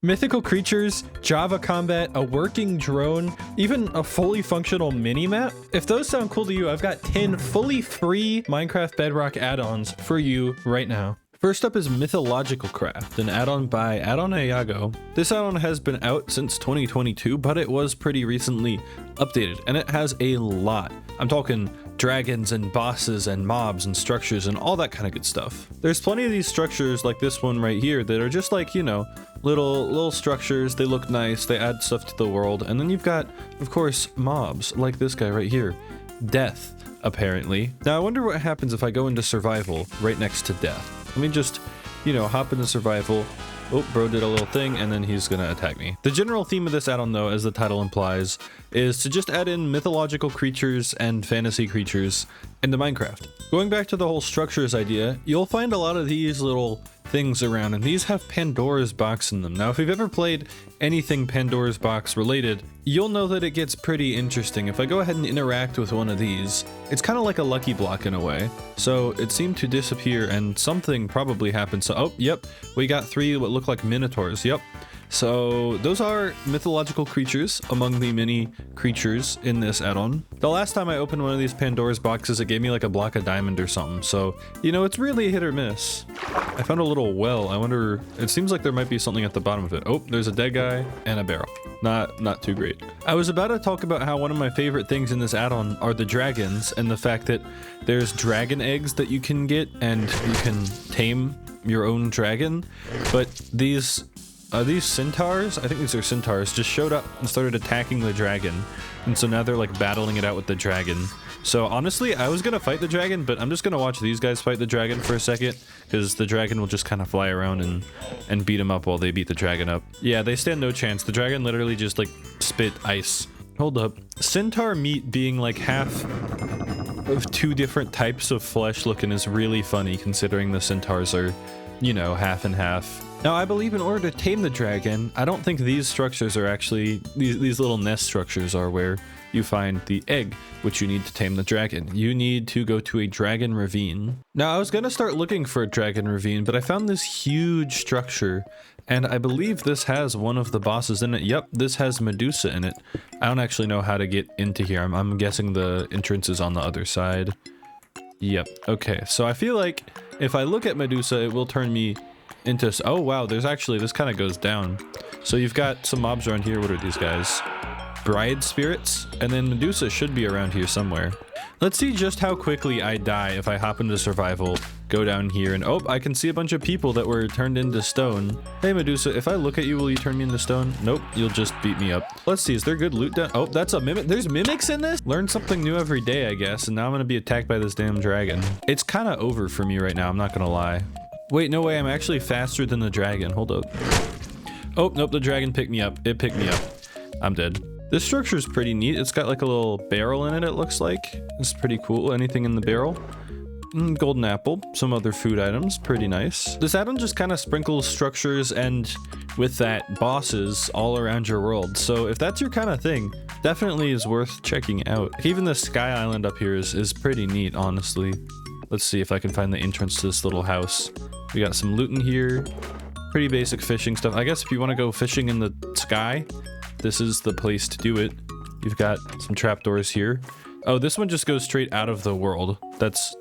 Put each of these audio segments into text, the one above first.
Mythical creatures, Java combat, a working drone, even a fully functional mini-map. If those sound cool to you, I've got 10 fully free Minecraft Bedrock add-ons for you right now. First up is Mythological Craft, an add-on by Addon Iago. This add-on has been out since 2022, but it was pretty recently updated, and it has a lot. I'm talking dragons and bosses and mobs and structures and all that kind of good stuff. There's plenty of these structures like this one right here that are just like, you know, little structures. They look nice, they add stuff to the world. And then you've got, of course, mobs like this guy right here. Death, apparently. Now I wonder what happens if I go into survival right next to death. Let me just, you know, hop into survival. Oh, bro did a little thing, and then he's gonna attack me. The general theme of this add-on, though, as the title implies, is to just add in mythological creatures and fantasy creatures into Minecraft. Going back to the whole structures idea, you'll find a lot of these little things around, and these have Pandora's box in them. Now, if you've ever played anything Pandora's box related, you'll know that it gets pretty interesting. If I go ahead and interact with one of these, it's kind of like a lucky block in a way. So it seemed to disappear, and something probably happened. So, oh, yep, we got 3 what look like minotaurs. Yep. So those are mythological creatures among the many creatures in this add-on. The last time I opened one of these Pandora's boxes, it gave me like a block of diamond or something. So, you know, it's really hit or miss. I found a little well. I wonder, it seems like there might be something at the bottom of it. Oh, there's a dead guy and a barrel. Not too great. I was about to talk about how one of my favorite things in this add-on are the dragons, and the fact that there's dragon eggs that you can get and you can tame your own dragon. But these centaurs? I think these are centaurs, just showed up and started attacking the dragon. And so now they're like battling it out with the dragon. So honestly, I was gonna fight the dragon, but I'm just gonna watch these guys fight the dragon for a second, because the dragon will just kind of fly around and beat them up while they beat the dragon up. Yeah, they stand no chance. The dragon literally just like spit ice. Hold up. Centaur meat being like half of 2 different types of flesh looking is really funny, considering the centaurs are, you know, half and half. Now, I believe in order to tame the dragon, I don't think these structures are actually, these little nest structures are where you find the egg, which you need to tame the dragon. You need to go to a dragon ravine. Now, I was gonna start looking for a dragon ravine, but I found this huge structure, and I believe this has one of the bosses in it. Yep, this has Medusa in it. I don't actually know how to get into here. I'm guessing the entrance is on the other side. Yep, okay, so I feel like if I look at Medusa, it will turn me into, oh wow, there's actually, this kind of goes down. So you've got some mobs around here. What are these guys? Bride spirits, and then Medusa should be around here somewhere. Let's see just how quickly I die if I hop into survival, go down here, and oh, I can see a bunch of people that were turned into stone. Hey Medusa, if I look at you, will you turn me into stone? Nope, you'll just beat me up. Let's see, is there good loot down? Oh, that's a mimic. There's mimics in this? Learn something new every day, I guess, and now I'm gonna be attacked by this damn dragon. It's kind of over for me right now, I'm not gonna lie. Wait, no way, I'm actually faster than the dragon. Hold up. Oh, nope, the dragon picked me up. It picked me up. I'm dead. This structure is pretty neat. It's got like a little barrel in it, it looks like. It's pretty cool. Anything in the barrel? Golden apple, some other food items, pretty nice. This add-on just kind of sprinkles structures and with that bosses all around your world. So if that's your kind of thing, definitely is worth checking out. Even the sky island up here is pretty neat, honestly. Let's see if I can find the entrance to this little house. We got some loot in here. Pretty basic fishing stuff. I guess if you want to go fishing in the sky, this is the place to do it. You've got some trapdoors here. Oh, this one just goes straight out of the world. That's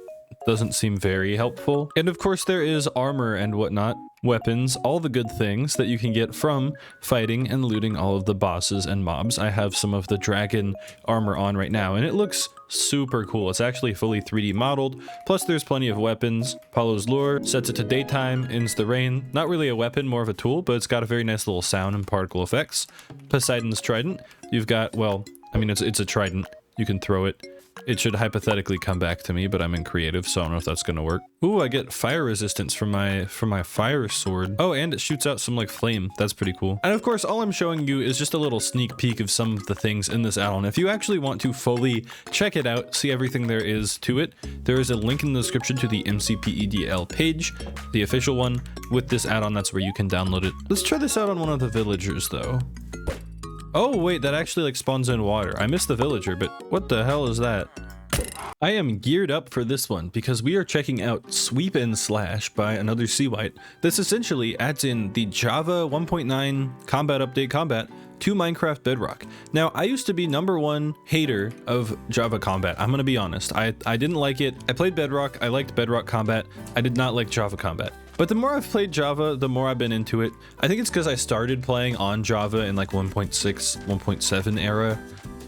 doesn't seem very helpful. And of course there is armor and whatnot, weapons, all the good things that you can get from fighting and looting all of the bosses and mobs. I have some of the dragon armor on right now, and it looks super cool. It's actually fully 3D modeled, plus there's plenty of weapons. Apollo's lure sets it to daytime, ends the rain. Not really a weapon, more of a tool, but it's got a very nice little sound and particle effects. Poseidon's trident. You've got, well, I mean, it's a trident. You can throw it. It should hypothetically come back to me, but I'm in creative, so I don't know if that's gonna work. Ooh, I get fire resistance from my fire sword. Oh, and it shoots out some like flame. That's pretty cool. And of course, all I'm showing you is just a little sneak peek of some of the things in this add-on. If you actually want to fully check it out, see everything there is to it, there is a link in the description to the MCPE DL page, the official one. With this add-on, that's where you can download it. Let's try this out on one of the villagers though. Oh wait, that actually like spawns in water. I missed the villager, but what the hell is that? I am geared up for this one because we are checking out Sweep and Slash by Another Sea White. This essentially adds in the Java 1.9 combat update combat to Minecraft Bedrock. Now, I used to be #1 hater of Java combat. I'm gonna be honest. I didn't like it. I played Bedrock. I liked Bedrock combat. I did not like Java combat. But the more I've played Java, the more I've been into it. I think it's because I started playing on Java in like 1.6, 1.7 era,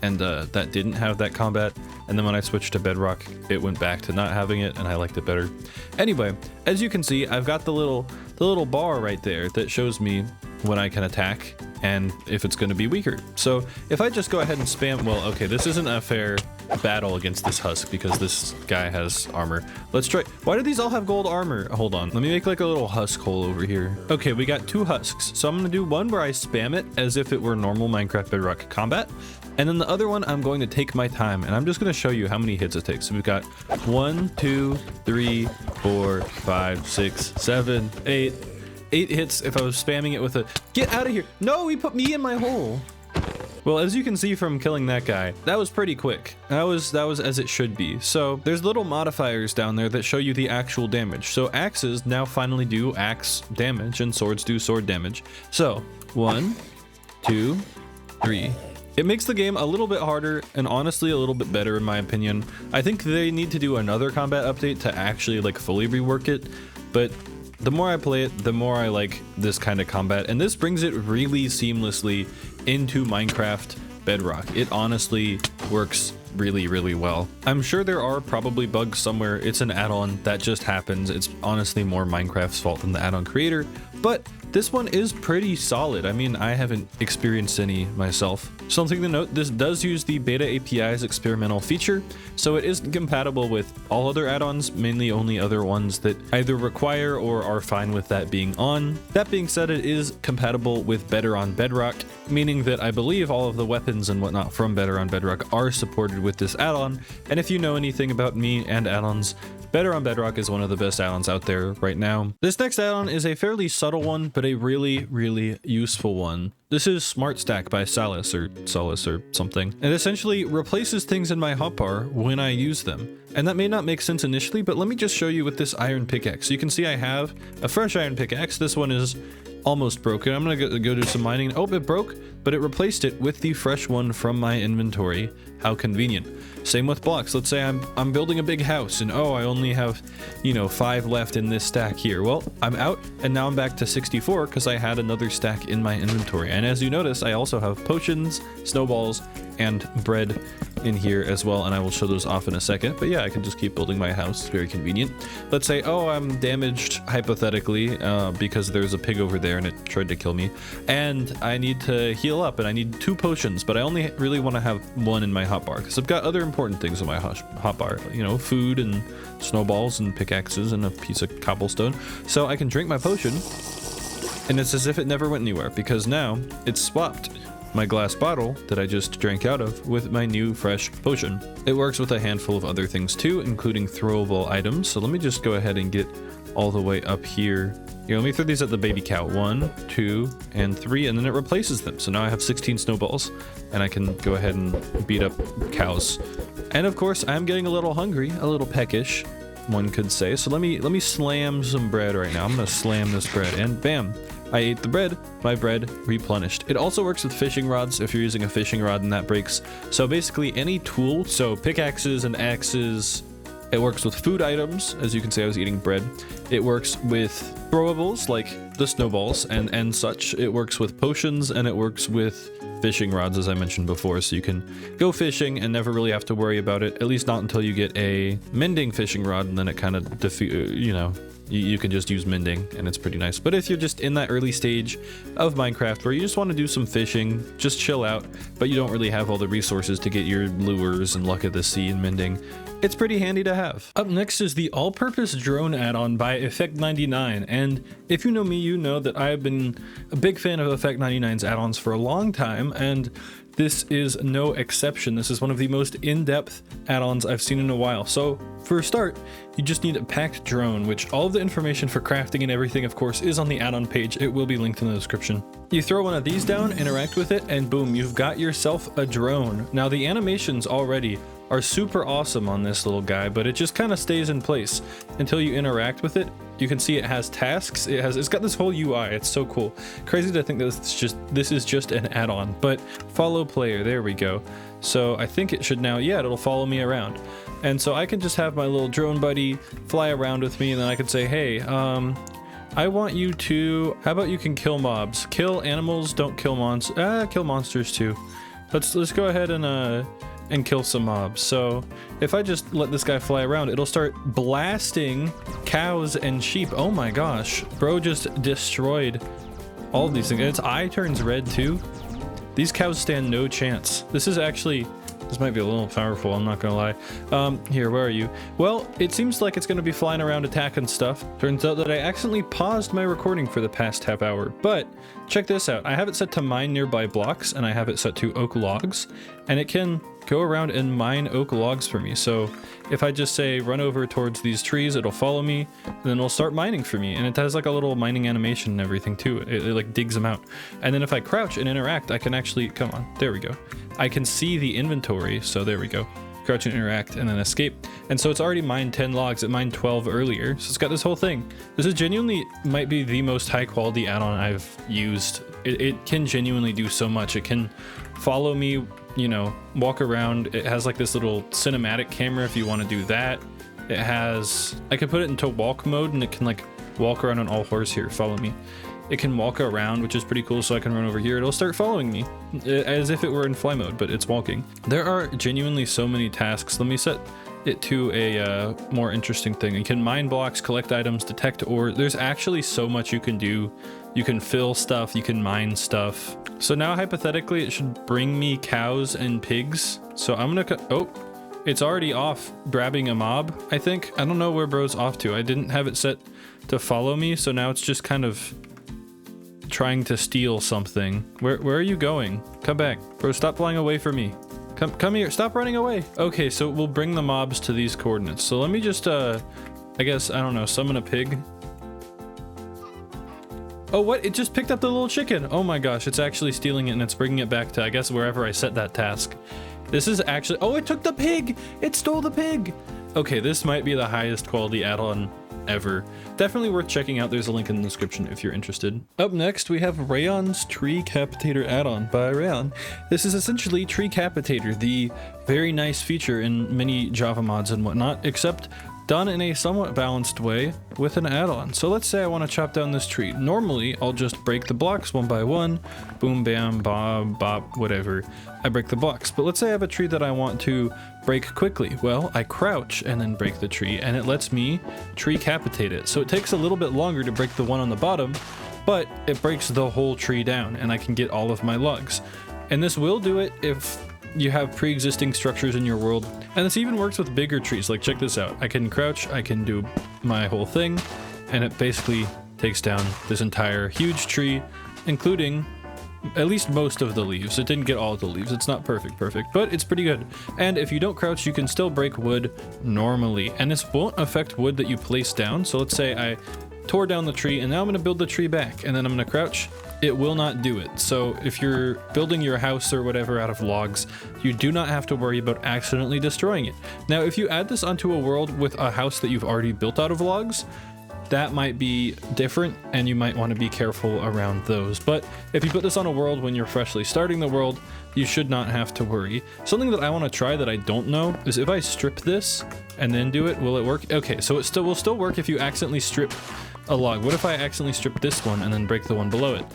and that didn't have that combat. And then when I switched to Bedrock, it went back to not having it, and I liked it better. Anyway, as you can see, I've got the little bar right there that shows me when I can attack and if it's going to be weaker. So if I just go ahead and spam, well, okay, this isn't a fair battle against this husk because this guy has armor. Let's try. Why do these all have gold armor? Hold on, let me make like a little husk hole over here. Okay, we got 2 husks. So I'm going to do one where I spam it as if it were normal Minecraft Bedrock combat. And then the other one, I'm going to take my time, and I'm just going to show you how many hits it takes. So we've got 1, 2, 3, 4, 5, 6, 7, 8. 8 hits if I was spamming it with a... Get out of here! No, he put me in my hole! Well, as you can see from killing that guy, that was pretty quick. That was as it should be. So there's little modifiers down there that show you the actual damage. So axes now finally do axe damage, and swords do sword damage. So 1, 2, 3. It makes the game a little bit harder and honestly a little bit better in my opinion. I think they need to do another combat update to actually like fully rework it, but the more I play it, the more I like this kind of combat, and this brings it really seamlessly into Minecraft Bedrock. It honestly works really, really well. I'm sure there are probably bugs somewhere. It's an add-on that just happens. It's honestly more Minecraft's fault than the add-on creator, but this one is pretty solid. I mean, I haven't experienced any myself. Something to note, this does use the Beta API's experimental feature, so it isn't compatible with all other add-ons, mainly only other ones that either require or are fine with that being on. That being said, it is compatible with Better on Bedrock, meaning that I believe all of the weapons and whatnot from Better on Bedrock are supported with this add-on, and if you know anything about me and add-ons, Better on Bedrock is one of the best add-ons out there right now. This next add-on is a fairly subtle one, but a really, really useful one. This is Smart Stack by Salus or something. It essentially replaces things in my hotbar when I use them. And that may not make sense initially, but let me just show you with this iron pickaxe. You can see I have a fresh iron pickaxe. This one is almost broken. I'm gonna go do some mining. Oh, it broke, but it replaced it with the fresh one from my inventory. How convenient. Same with blocks. Let's say I'm building a big house and oh, I only have, 5 left in this stack here. Well, I'm out and now I'm back to 64 because I had another stack in my inventory. And as you notice, I also have potions, snowballs, and bread in here as well, and I will show those off in a second. But yeah, I can just keep building my house. It's very convenient. Let's say, oh, I'm damaged hypothetically because there's a pig over there and it tried to kill me, and I need to heal up and I need 2 potions, but I only really want to have 1 in my hotbar because I've got other important things in my hotbar, food and snowballs and pickaxes and a piece of cobblestone. So I can drink my potion and it's as if it never went anywhere because now it's swapped my glass bottle that I just drank out of with my new fresh potion. It works with a handful of other things too, including throwable items. So let me just go ahead and get all the way up here. Here, let me throw these at the baby cow. 1, 2, and 3, and then it replaces them. So now I have 16 snowballs and I can go ahead and beat up cows. And of course, I'm getting a little hungry, a little peckish, one could say. So let me slam some bread right now. I'm gonna slam this bread and bam. I ate the bread, my bread replenished. It also works with fishing rods if you're using a fishing rod and that breaks. So basically any tool, so pickaxes and axes, it works with food items. As you can see, I was eating bread. It works with throwables like the snowballs and such. It works with potions and it works with fishing rods, as I mentioned before. So you can go fishing and never really have to worry about it, at least not until you get a mending fishing rod, and then it kind of you can just use mending and it's pretty nice. But if you're just in that early stage of Minecraft where you just want to do some fishing, just chill out, but you don't really have all the resources to get your lures and luck of the sea and mending, it's pretty handy to have. Up next is the all-purpose drone add-on by Effect99, and if you know me, you know that I have been a big fan of Effect99's add-ons for a long time, and this is no exception. This is one of the most in-depth add-ons I've seen in a while. So for a start, you just need a packed drone, which all of the information for crafting and everything, of course, is on the add-on page. It will be linked in the description. You throw one of these down, interact with it, and boom, you've got yourself a drone. Now the animations already are super awesome on this little guy, but it just kind of stays in place until you interact with it. You can see it has tasks. It's got this whole UI. It's so cool. Crazy to think that this is just an add-on, but follow player. There we go. So I think it should now, yeah, it'll follow me around. And so I can just have my little drone buddy fly around with me, and then I can say, hey, I want you to, how about you can kill mobs? Kill animals, don't kill monsters. Kill monsters too. Let's go ahead and kill some mobs. So if I just let this guy fly around, it'll start blasting cows and sheep. Oh my gosh, bro just destroyed all of these things. And its eye turns red too. These cows stand no chance. This might be a little powerful, I'm not gonna lie. Here, where are you? Well, it seems like it's gonna be flying around attacking stuff. Turns out that I accidentally paused my recording for the past half hour, but check this out. I have it set to mine nearby blocks, and I have it set to oak logs, and it can go around and mine oak logs for me. So if I just say run over towards these trees, it'll follow me, and then it'll start mining for me. And it has like a little mining animation and everything too. It like digs them out. And then if I crouch and interact, I can actually, come on, there we go. I can see the inventory, so there we go. Crouch and interact, and then escape. And so it's already mined 10 logs. It mined 12 earlier, so it's got this whole thing. This is genuinely might be the most high quality add-on I've used. It can genuinely do so much. It can follow me, you know, walk around. It has like this little cinematic camera if you want to do that. It has, I can put it into walk mode, and it can like walk around on all fours. Here, follow me. It can walk around, which is pretty cool, so I can run over here. It'll start following me as if it were in fly mode, but it's walking. There are genuinely so many tasks. Let me set it to a more interesting thing. You can mine blocks, collect items, detect ore. There's actually so much you can do. You can fill stuff, you can mine stuff. So now hypothetically it should bring me cows and pigs. So I'm gonna, oh, it's already off grabbing a mob, I think. I don't know where bro's off to. I didn't have it set to follow me, so now it's just kind of trying to steal something. Where are you going? Come back. Bro, stop flying away from me. Come here. Stop running away. Okay, so we'll bring the mobs to these coordinates. So let me just, I guess, I don't know, summon a pig. Oh, what? It just picked up the little chicken. Oh my gosh, it's actually stealing it, and it's bringing it back to, I guess, wherever I set that task. This is actually, oh, it took the pig. It stole the pig. Okay, this might be the highest quality add-on ever. Definitely worth checking out. There's a link in the description if you're interested. Up next, we have Raiyon's Tree Capitator add-on by Raiyon. This is essentially Tree Capitator, the very nice feature in many Java mods and whatnot, except done in a somewhat balanced way with an add-on. So let's say I want to chop down this tree. Normally, I'll just break the blocks one by one. Boom, bam, bob, bop, whatever. I break the blocks. But let's say I have a tree that I want to break quickly. Well, I crouch and then break the tree, and it lets me tree capitate it. So it takes a little bit longer to break the one on the bottom, but it breaks the whole tree down, and I can get all of my logs. And this will do it if you have pre-existing structures in your world, and this even works with bigger trees. Like, check this out. I can crouch, I can do my whole thing, and it basically takes down this entire huge tree, including at least most of the leaves. It didn't get all of the leaves. It's not perfect, but it's pretty good. And if you don't crouch, you can still break wood normally, and this won't affect wood that you place down. So let's say I tore down the tree, and now I'm going to build the tree back, and then I'm going to crouch. It will not do it. So if you're building your house or whatever out of logs, you do not have to worry about accidentally destroying it. Now, if you add this onto a world with a house that you've already built out of logs, that might be different, and you might want to be careful around those. But if you put this on a world when you're freshly starting the world, you should not have to worry. Something that I want to try that I don't know is if I strip this and then do it, will it work? Okay, so it will still work if you accidentally strip a log. What if I accidentally strip this one and then break the one below it?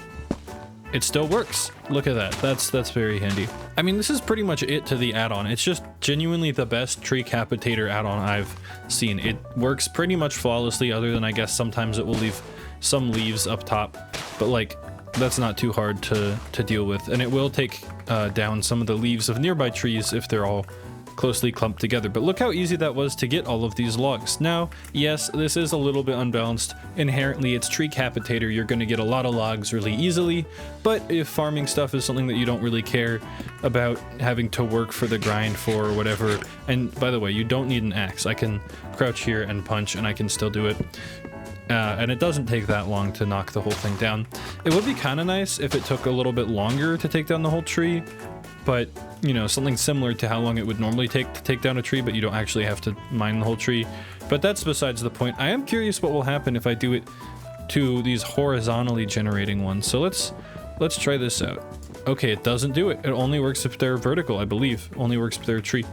It still works. Look at that. That's very handy. I mean, this is pretty much it to the add-on. It's just genuinely the best Tree Capitator add-on I've seen. It works pretty much flawlessly, other than I guess sometimes it will leave some leaves up top, but like that's not too hard to deal with, and it will take down some of the leaves of nearby trees if they're all closely clumped together. But look how easy that was to get all of these logs. Now, yes, this is a little bit unbalanced. Inherently, it's Tree Capitator. You're going to get a lot of logs really easily, but if farming stuff is something that you don't really care about having to work for the grind for or whatever, and by the way, you don't need an axe. I can crouch here and punch and I can still do it. and it doesn't take that long to knock the whole thing down. It would be kind of nice if it took a little bit longer to take down the whole tree, but you know, something similar to how long it would normally take to take down a tree, but you don't actually have to mine the whole tree. But that's besides the point. I am curious what will happen if I do it to these horizontally generating ones. So let's try this out. Okay, it doesn't do it. It only works if they're vertical, I believe. Only works if they're a tree.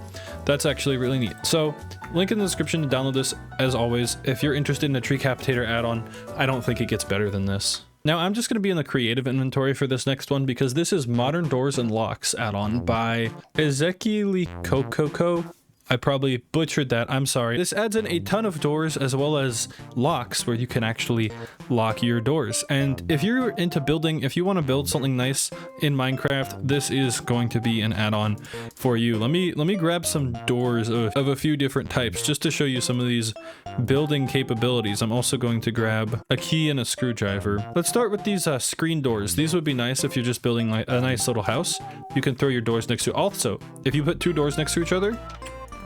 That's actually really neat. So, link in the description to download this, as always. If you're interested in a Tree Capitator add-on, I don't think it gets better than this. Now, I'm just going to be in the creative inventory for this next one because this is Modern Doors and Locks add-on by Ezekiel Kokoko. I probably butchered that, I'm sorry. This adds in a ton of doors as well as locks where you can actually lock your doors. And if you're into building, if you want to build something nice in Minecraft, this is going to be an add-on for you. Let me grab some doors of a few different types just to show you some of these building capabilities. I'm also going to grab a key and a screwdriver. Let's start with these screen doors. These would be nice if you're just building like a nice little house. You can throw your doors next to. Also, if you put two doors next to each other,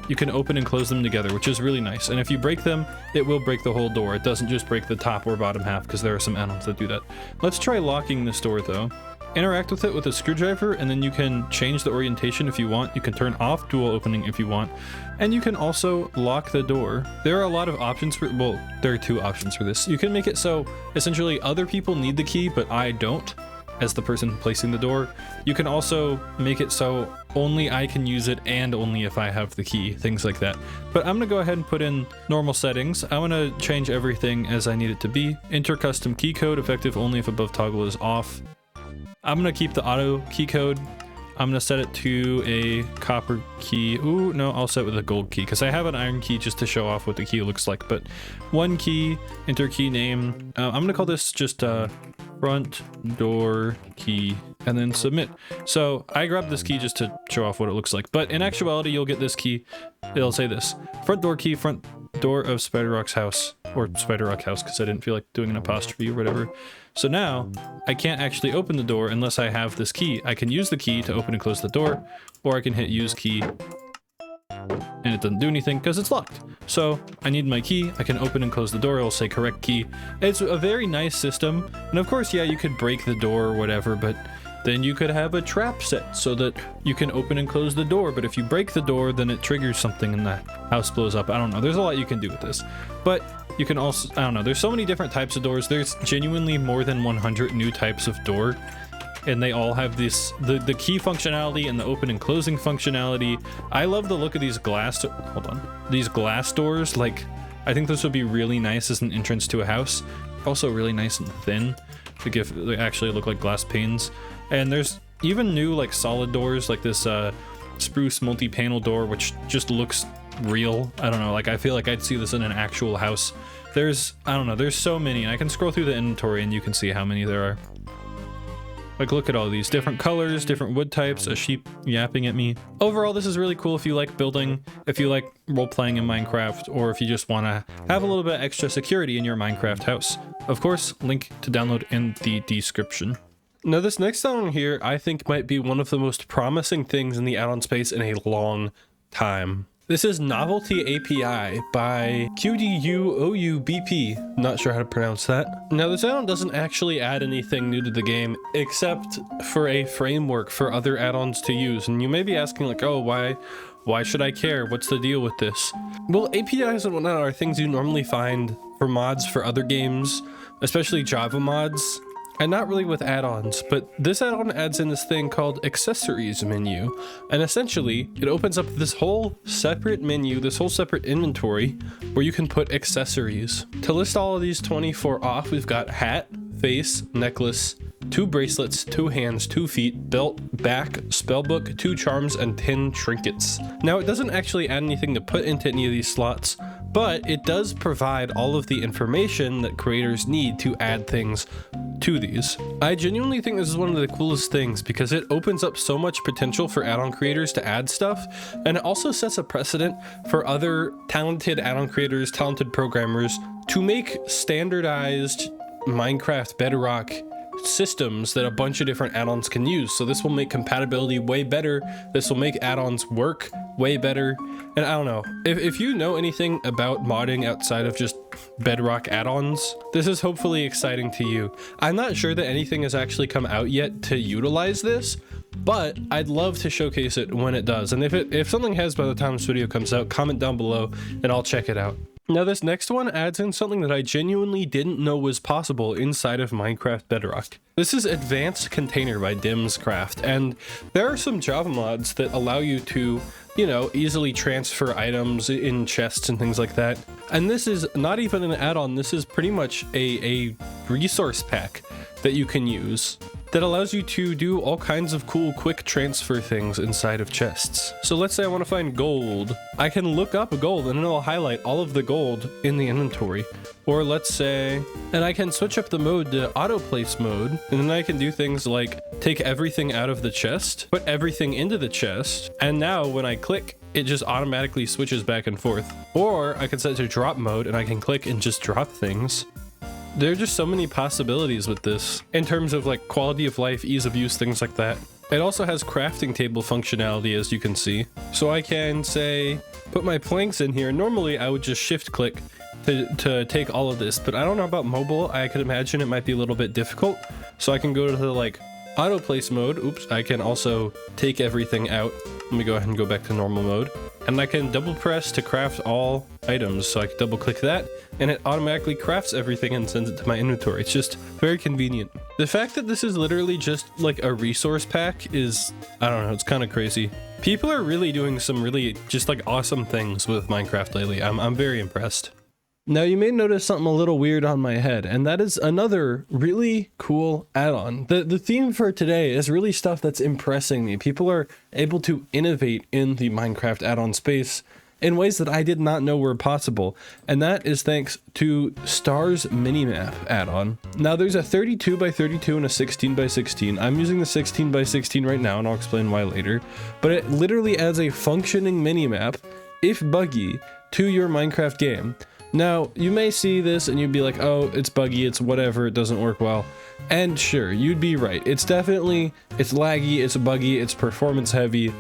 you can open and close them together, which is really nice. And if you break them, it will break the whole door. It doesn't just break the top or bottom half, because there are some add-ons that do that. Let's try locking this door though. Interact with it with a screwdriver, and then you can change the orientation if you want. You can turn off dual opening if you want. And you can also lock the door. There are a lot of options for, well, there are two options for this. You can make it so essentially other people need the key, but I don't, as the person placing the door. You can also make it so only I can use it and only if I have the key, things like that. But I'm gonna go ahead and put in normal settings. I wanna change everything as I need it to be. Enter custom key code, effective only if above toggle is off. I'm gonna keep the auto key code. I'm gonna set it to a copper key. Ooh, no, I'll set it with a gold key because I have an iron key just to show off what the key looks like. But one key, enter key name. I'm gonna call this just front door key, and then submit. So I grabbed this key just to show off what it looks like, but in actuality you'll get this key. It'll say this: front door key, front door of Spyderrock's house, or Spyderrock house, because I didn't feel like doing an apostrophe or whatever. So now I can't actually open the door unless I have this key. I can use the key to open and close the door, or I can hit use key and it doesn't do anything because it's locked. So I need my key. I can open and close the door. It'll say correct key. It's a very nice system. And of course, yeah, you could break the door or whatever, but then you could have a trap set so that you can open and close the door. But if you break the door, then it triggers something and the house blows up. I don't know. There's a lot you can do with this, but you can also, I don't know. There's so many different types of doors. There's genuinely more than 100 new types of door. And they all have this, the key functionality and the open and closing functionality. I love the look of these glass, hold on, these glass doors. Like, I think this would be really nice as an entrance to a house. Also really nice and thin to give, they actually look like glass panes. And there's even new like solid doors, like this spruce multi-panel door, which just looks real. I don't know, like I feel like I'd see this in an actual house. There's, I don't know, there's so many, and I can scroll through the inventory and you can see how many there are. Like, look at all these different colors, different wood types, a sheep yapping at me. Overall, this is really cool if you like building, if you like role-playing in Minecraft, or if you just want to have a little bit extra security in your Minecraft house. Of course, link to download in the description. Now, this next add-on here, I think might be one of the most promising things in the add-on space in a long time. This is Novelty API by QDUOUBP. Not sure how to pronounce that. Now, this add-on doesn't actually add anything new to the game, except for a framework for other add-ons to use. And you may be asking like, oh, why should I care? What's the deal with this? Well, APIs and whatnot are things you normally find for mods for other games, especially Java mods. And not really with add-ons, but this add-on adds in this thing called accessories menu. And essentially, it opens up this whole separate menu, this whole separate inventory, where you can put accessories. To list all of these 24 off, we've got hat, face, necklace, 2 bracelets, 2 hands, 2 feet, belt, back, spellbook, 2 charms, and 10 trinkets. Now, it doesn't actually add anything to put into any of these slots, but it does provide all of the information that creators need to add things to these. I genuinely think this is one of the coolest things because it opens up so much potential for add-on creators to add stuff, and it also sets a precedent for other talented add-on creators, talented programmers to make standardized Minecraft Bedrock systems that a bunch of different add-ons can use. So this will make compatibility way better. This will make add-ons work way better. And I don't know, if you know anything about modding outside of just Bedrock add-ons, this is hopefully exciting to you. I'm not sure that anything has actually come out yet to utilize this, but I'd love to showcase it when it does. And if something has by the time this video comes out, comment down below and I'll check it out. Now this next one adds in something that I genuinely didn't know was possible inside of Minecraft Bedrock. This is Advanced Container by Dim's Craft, and there are some Java mods that allow you to, you know, easily transfer items in chests and things like that. And this is not even an add-on, this is pretty much a resource pack that you can use that allows you to do all kinds of cool quick transfer things inside of chests. So let's say I want to find gold. I can look up gold and it'll highlight all of the gold in the inventory. Or let's say, and I can switch up the mode to auto place mode, and then I can do things like take everything out of the chest, put everything into the chest, and now when I click, it just automatically switches back and forth. Or I can set it to drop mode and I can click and just drop things. There are just so many possibilities with this in terms of like quality of life, ease of use, things like that. It also has crafting table functionality, as you can see. So I can say, put my planks in here. Normally I would just shift click to take all of this, but I don't know about mobile. I could imagine it might be a little bit difficult. So I can go to the like auto place mode. Oops, I can also take everything out. Let me go ahead and go back to normal mode. And I can double press to craft all items. So I can double click that and it automatically crafts everything and sends it to my inventory. It's just very convenient. The fact that this is literally just like a resource pack is, I don't know, it's kind of crazy. People are really doing some really just like awesome things with Minecraft lately. I'm very impressed. Now you may notice something a little weird on my head, and that is another really cool add-on. The theme for today is really stuff that's impressing me. People are able to innovate in the Minecraft add-on space in ways that I did not know were possible, and that is thanks to Star's Minimap add-on. Now there's a 32 by 32 and a 16 by 16. I'm using the 16 by 16 right now, and I'll explain why later, but it literally adds a functioning minimap, if buggy, to your Minecraft game. Now, you may see this and you'd be like, oh, it's buggy, it's whatever, it doesn't work well. And sure, you'd be right. It's laggy, it's buggy, it's performance heavy.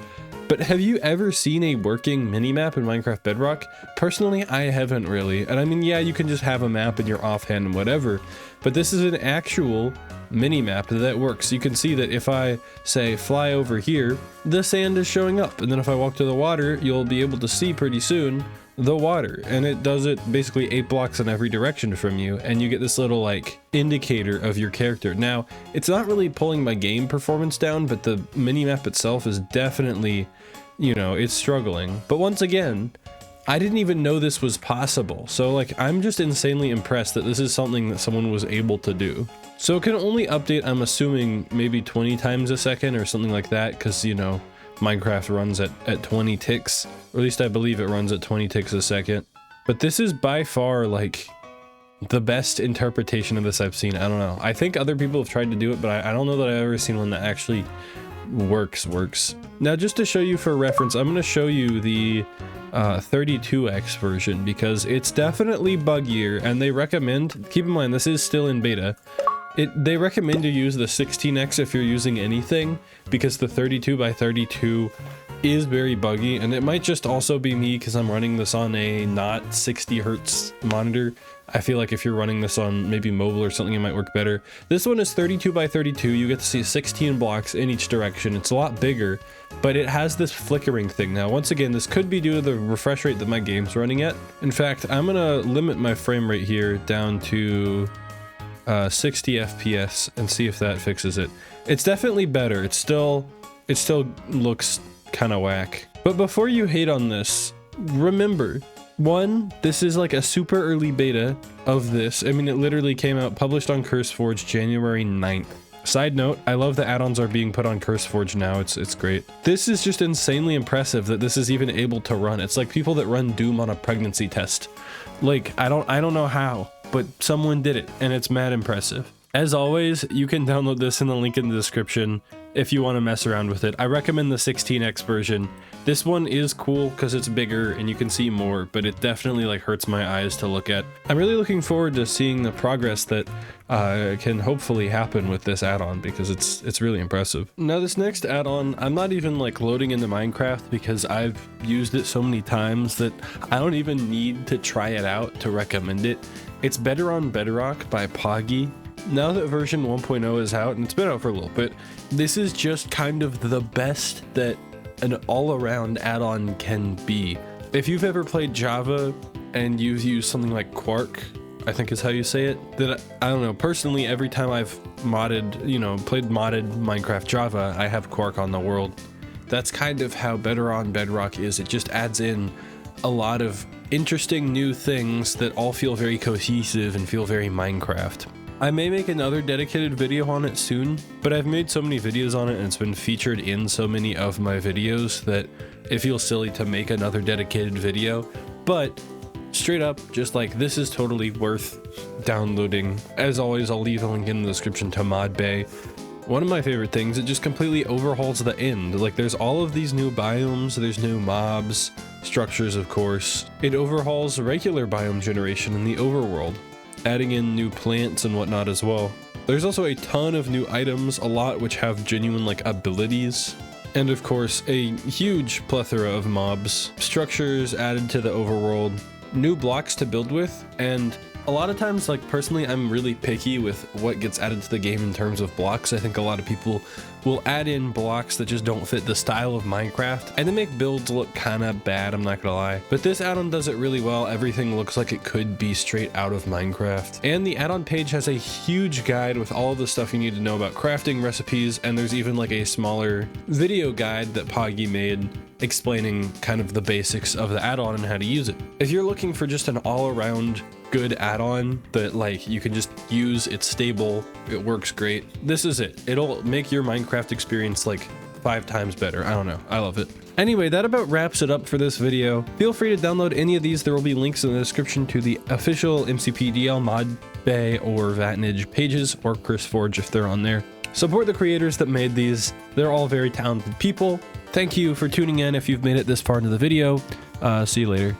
But have you ever seen a working minimap in Minecraft Bedrock? Personally, I haven't really. And I mean, yeah, you can just have a map in your offhand and whatever, but this is an actual minimap that works. You can see that if I say fly over here, the sand is showing up. And then if I walk to the water, you'll be able to see pretty soon the water, and it does it basically 8 blocks in every direction from you, and you get this little like indicator of your character. Now, it's not really pulling my game performance down, but the minimap itself is definitely, you know, it's struggling. But once again, I didn't even know this was possible. So like, I'm just insanely impressed that this is something that someone was able to do. So it can only update, I'm assuming, maybe 20 times a second or something like that, because, you know, Minecraft runs at 20 ticks, or at least I believe it runs at 20 ticks a second. But this is by far like the best interpretation of this I've seen. I don't know. I think other people have tried to do it, but I don't know that I've ever seen one that actually works. Now, just to show you for reference, I'm going to show you the 32x version because it's definitely buggier, and they recommend, keep in mind this is still in beta, they recommend you use the 16x if you're using anything, because the 32 by 32 is very buggy, and it might just also be me because I'm running this on a not 60 hertz monitor. I feel like if you're running this on maybe mobile or something, it might work better. This one is 32 by 32. You get to see 16 blocks in each direction. It's a lot bigger, but it has this flickering thing. Now, once again, this could be due to the refresh rate that my game's running at. In fact, I'm gonna limit my frame rate here down to 60 FPS and see if that fixes it. It's definitely better. It still looks kind of whack. But before you hate on this, remember, one, this is like a super early beta of this. I mean, it literally came out published on CurseForge January 9th. Side note, I love that add-ons are being put on CurseForge now. It's great. This is just insanely impressive that this is even able to run. It's like people that run Doom on a pregnancy test. Like, I don't know how, but someone did it, and it's mad impressive. As always, you can download this in the link in the description if you want to mess around with it. I recommend the 16x version. This one is cool because it's bigger and you can see more, but it definitely like hurts my eyes to look at. I'm really looking forward to seeing the progress that can hopefully happen with this add-on because it's really impressive. Now this next add-on, I'm not even like loading into Minecraft because I've used it so many times that I don't even need to try it out to recommend it. It's Better on Bedrock by Poggy. Now that version 1.0 is out, and it's been out for a little bit, this is just kind of the best that an all-around add-on can be. If you've ever played Java and you've used something like Quark, I think is how you say it, that I don't know, personally every time I've modded, played modded Minecraft Java, I have Quark on the world. That's kind of how Better on Bedrock is. It just adds in a lot of interesting new things that all feel very cohesive and feel very Minecraft. I may make another dedicated video on it soon, but I've made so many videos on it and it's been featured in so many of my videos that it feels silly to make another dedicated video. But straight up, just like, this is totally worth downloading. As always, I'll leave a link in the description to Mod Bay. One of my favorite things, it just completely overhauls the end. Like, there's all of these new biomes, there's new mobs, structures of course. It overhauls regular biome generation in the overworld, adding in new plants and whatnot as well. There's also a ton of new items, a lot which have genuine like abilities, and of course a huge plethora of mobs, structures added to the overworld, new blocks to build with, and a lot of times, like personally, I'm really picky with what gets added to the game in terms of blocks. I think a lot of people will add in blocks that just don't fit the style of Minecraft, and they make builds look kind of bad, I'm not gonna lie. But this add-on does it really well. Everything looks like it could be straight out of Minecraft. And the add-on page has a huge guide with all of the stuff you need to know about crafting recipes, and there's even like a smaller video guide that Poggy made explaining kind of the basics of the add-on and how to use it. If you're looking for just an all-around good add-on that like you can just use, it's stable, it works great, this is it. It'll make your Minecraft experience like 5 times better. I don't know, I love it. Anyway, that about wraps it up for this video. Feel free to download any of these. There will be links in the description to the official MCPE, Mod Bay, or Vatnage pages, or CurseForge if they're on there. Support the creators that made these. They're all very talented people. Thank you for tuning in if you've made it this far into the video. See you later.